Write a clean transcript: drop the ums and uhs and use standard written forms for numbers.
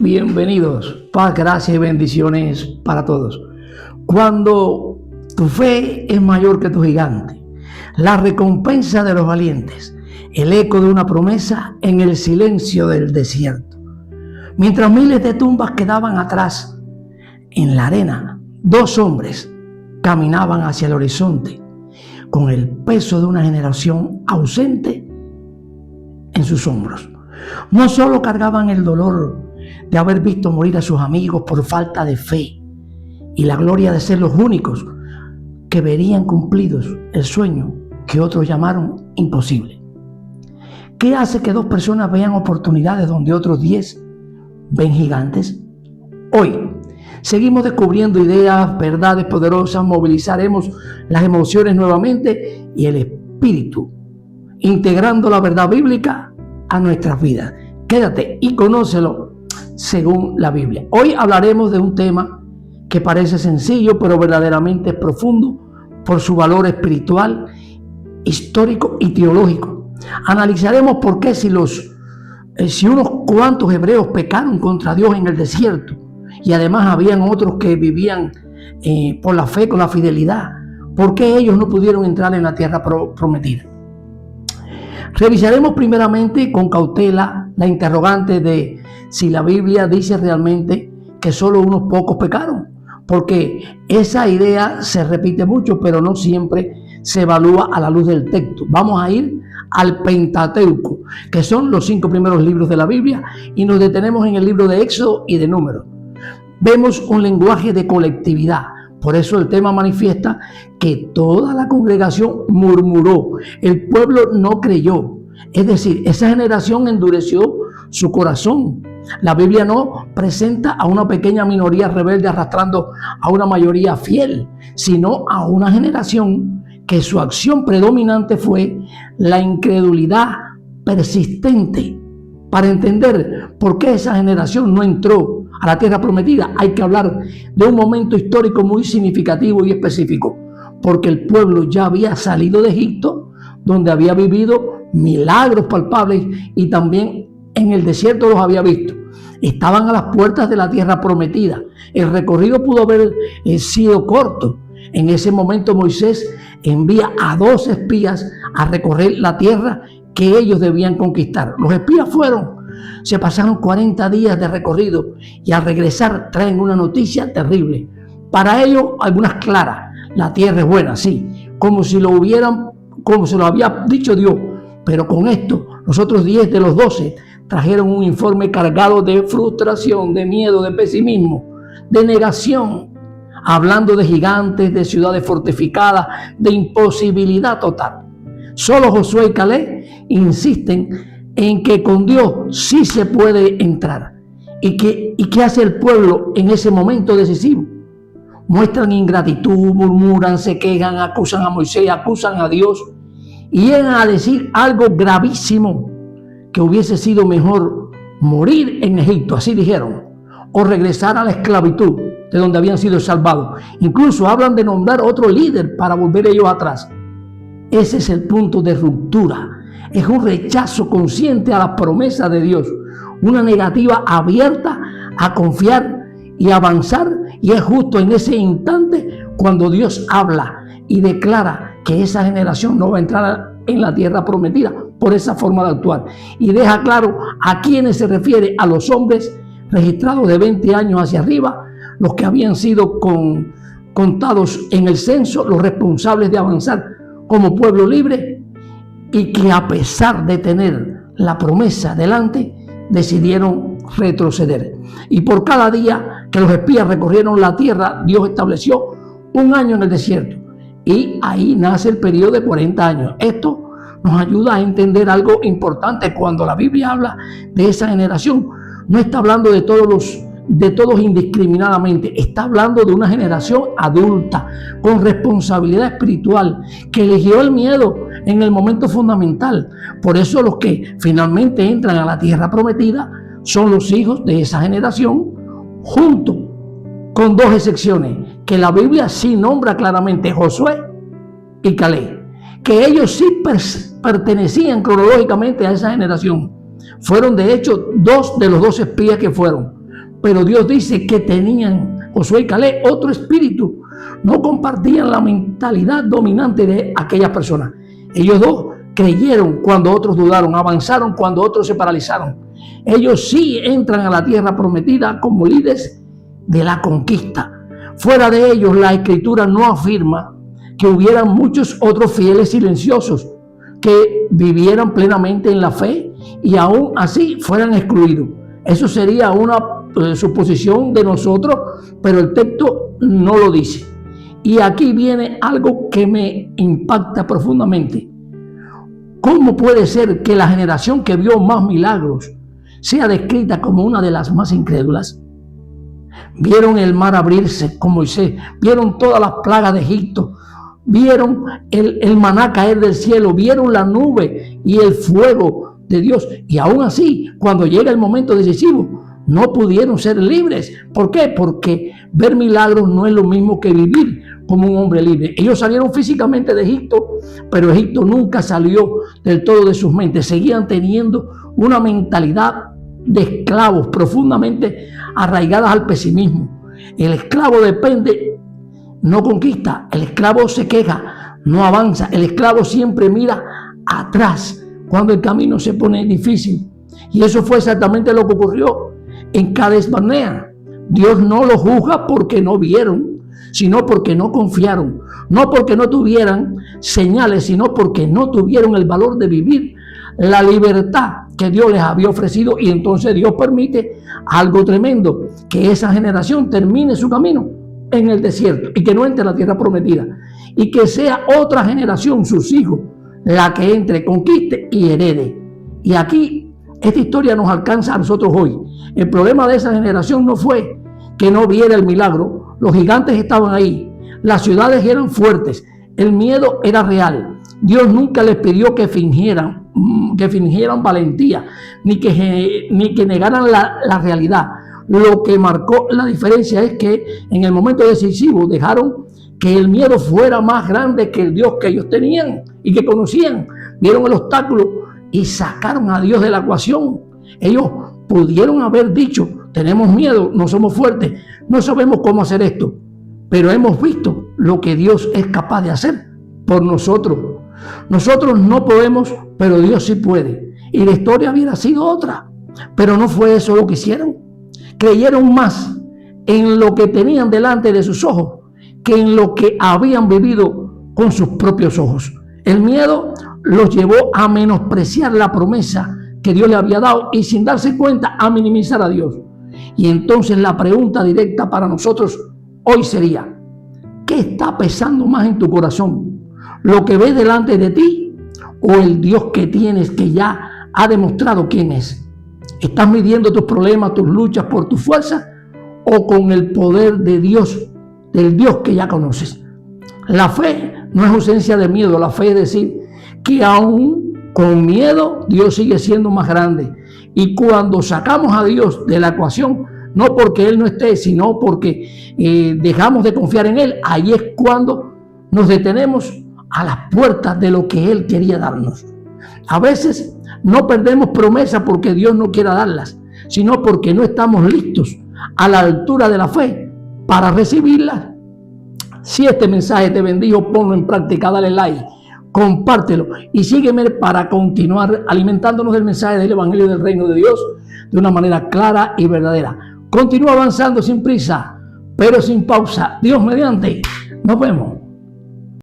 Bienvenidos, paz, gracia y bendiciones para todos. Cuando tu fe es mayor que tu gigante, la recompensa de los valientes, el eco de una promesa en el silencio del desierto. Mientras miles de tumbas quedaban atrás, en la arena, dos hombres caminaban hacia el horizonte con el peso de una generación ausente en sus hombros. No solo cargaban el dolor de haber visto morir a sus amigos por falta de fe y la gloria de ser los únicos que verían cumplidos el sueño que otros llamaron imposible. ¿Qué hace que dos personas vean oportunidades donde otros 10 ven gigantes? Hoy seguimos descubriendo ideas, verdades poderosas, movilizaremos las emociones nuevamente y el espíritu, integrando la verdad bíblica a nuestras vidas. Quédate y conócelo según la Biblia. Hoy hablaremos de un tema que parece sencillo, pero verdaderamente es profundo por su valor espiritual, histórico y teológico. Analizaremos por qué si unos cuantos hebreos pecaron contra Dios en el desierto y además habían otros que vivían por la fe, con la fidelidad, ¿por qué ellos no pudieron entrar en la tierra prometida? Revisaremos primeramente con cautela la interrogante de si la Biblia dice realmente que solo unos pocos pecaron, porque esa idea se repite mucho, pero no siempre se evalúa a la luz del texto. Vamos a ir al Pentateuco, que son los 5 primeros libros de la Biblia, y nos detenemos en el libro de Éxodo y de Números. Vemos un lenguaje de colectividad. Por eso el tema manifiesta que toda la congregación murmuró, el pueblo no creyó. Es decir, esa generación endureció su corazón. La Biblia no presenta a una pequeña minoría rebelde arrastrando a una mayoría fiel, sino a una generación que su acción predominante fue la incredulidad persistente. Para entender por qué esa generación no entró a la tierra prometida, hay que hablar de un momento histórico muy significativo y específico, porque el pueblo ya había salido de Egipto, donde había vivido milagros palpables, y también en el desierto los había visto. Estaban a las puertas de la tierra prometida. El recorrido pudo haber sido corto. En ese momento Moisés envía a 2 espías a recorrer la tierra que ellos debían conquistar. Los espías se pasaron 40 días de recorrido y al regresar traen una noticia terrible. Para ellos, algunas claras: la tierra es buena, sí, como se lo había dicho Dios. Pero con esto, los otros 10 de los 12 trajeron un informe cargado de frustración, de miedo, de pesimismo, de negación, hablando de gigantes, de ciudades fortificadas, de imposibilidad total. Solo Josué y Caleb insisten en que con Dios sí se puede entrar. ¿Y qué hace el pueblo en ese momento decisivo? Muestran ingratitud, murmuran, se quejan, acusan a Moisés, acusan a Dios y llegan a decir algo gravísimo, que hubiese sido mejor morir en Egipto, así dijeron, o regresar a la esclavitud de donde habían sido salvados. Incluso hablan de nombrar otro líder para volver ellos atrás. Ese es el punto de ruptura. Es un rechazo consciente a la promesa de Dios, una negativa abierta a confiar y avanzar, y es justo en ese instante cuando Dios habla y declara que esa generación no va a entrar en la tierra prometida por esa forma de actuar, y deja claro a quiénes se refiere: a los hombres registrados de 20 años hacia arriba, los que habían sido contados en el censo, los responsables de avanzar como pueblo libre, y que a pesar de tener la promesa delante, decidieron retroceder. Y por cada día que los espías recorrieron la tierra, Dios estableció 1 año en el desierto, y ahí nace el periodo de 40 años. Esto nos ayuda a entender algo importante. Cuando la Biblia habla de esa generación, no está hablando de todos indiscriminadamente, está hablando de una generación adulta, con responsabilidad espiritual, que eligió el miedo en el momento fundamental. Por eso los que finalmente entran a la tierra prometida son los hijos de esa generación, junto con 2 excepciones, que la Biblia sí nombra claramente: Josué y Caleb, que ellos sí pertenecían cronológicamente a esa generación. Fueron de hecho 2 de los 2 espías que fueron. pero Dios dice que tenían, Josué y Caleb, otro espíritu. No compartían la mentalidad dominante de aquellas personas. Ellos dos creyeron cuando otros dudaron, avanzaron cuando otros se paralizaron. Ellos sí entran a la tierra prometida como líderes de la conquista. Fuera de ellos, la Escritura no afirma que hubieran muchos otros fieles silenciosos que vivieran plenamente en la fe y aún así fueran excluidos. Eso sería una suposición de nosotros, pero el texto no lo dice. Y aquí viene algo que me impacta profundamente. ¿Cómo puede ser que la generación que vio más milagros sea descrita como una de las más incrédulas? Vieron el mar abrirse con Moisés, vieron todas las plagas de Egipto, vieron el maná caer del cielo, vieron la nube y el fuego de Dios. Y aún así, cuando llega el momento decisivo, no pudieron ser libres. ¿Por qué? Porque ver milagros no es lo mismo que vivir como un hombre libre. Ellos salieron físicamente de Egipto, pero Egipto nunca salió del todo de sus mentes. Seguían teniendo una mentalidad de esclavos profundamente arraigadas al pesimismo. El esclavo depende, no conquista. El esclavo se queja, no avanza. El esclavo siempre mira atrás cuando el camino se pone difícil. Y eso fue exactamente lo que ocurrió en Cades Barnea. Dios no los juzga porque no vieron, sino porque no confiaron. No porque no tuvieran señales, sino porque no tuvieron el valor de vivir la libertad que Dios les había ofrecido. Y entonces Dios permite algo tremendo, que esa generación termine su camino en el desierto y que no entre a la tierra prometida, y que sea otra generación, sus hijos, la que entre, conquiste y herede. Y aquí esta historia nos alcanza a nosotros hoy. El problema de esa generación no fue que no viera el milagro. Los gigantes estaban ahí, las ciudades eran fuertes, el miedo era real. Dios nunca les pidió que fingieran valentía, ni que negaran la realidad. Lo que marcó la diferencia es que en el momento decisivo dejaron que el miedo fuera más grande que el Dios que ellos tenían y que conocían. Vieron el obstáculo y sacaron a Dios de la ecuación. Ellos pudieron haber dicho: tenemos miedo, no somos fuertes, no sabemos cómo hacer esto, pero hemos visto lo que Dios es capaz de hacer por nosotros. Nosotros no podemos, pero Dios sí puede. Y la historia hubiera sido otra, pero no fue eso lo que hicieron. Creyeron más en lo que tenían delante de sus ojos que en lo que habían vivido con sus propios ojos. El miedo los llevó a menospreciar la promesa que Dios le había dado y, sin darse cuenta, a minimizar a Dios. Y entonces la pregunta directa para nosotros hoy sería: ¿qué está pesando más en tu corazón? ¿Lo que ves delante de ti o el Dios que tienes, que ya ha demostrado quién es? ¿Estás midiendo tus problemas, tus luchas por tu fuerza o con el poder de Dios, del Dios que ya conoces? La fe no es ausencia de miedo. La fe es decir que aún con miedo Dios sigue siendo más grande. Y cuando sacamos a Dios de la ecuación, no porque Él no esté, sino porque dejamos de confiar en Él, ahí es cuando nos detenemos a las puertas de lo que Él quería darnos. A veces no perdemos promesas porque Dios no quiera darlas, sino porque no estamos listos a la altura de la fe para recibirlas. Si este mensaje te bendijo, ponlo en práctica, dale like, compártelo y sígueme para continuar alimentándonos del mensaje del Evangelio del Reino de Dios de una manera clara y verdadera. Continúa avanzando sin prisa, pero sin pausa. Dios mediante. Nos vemos.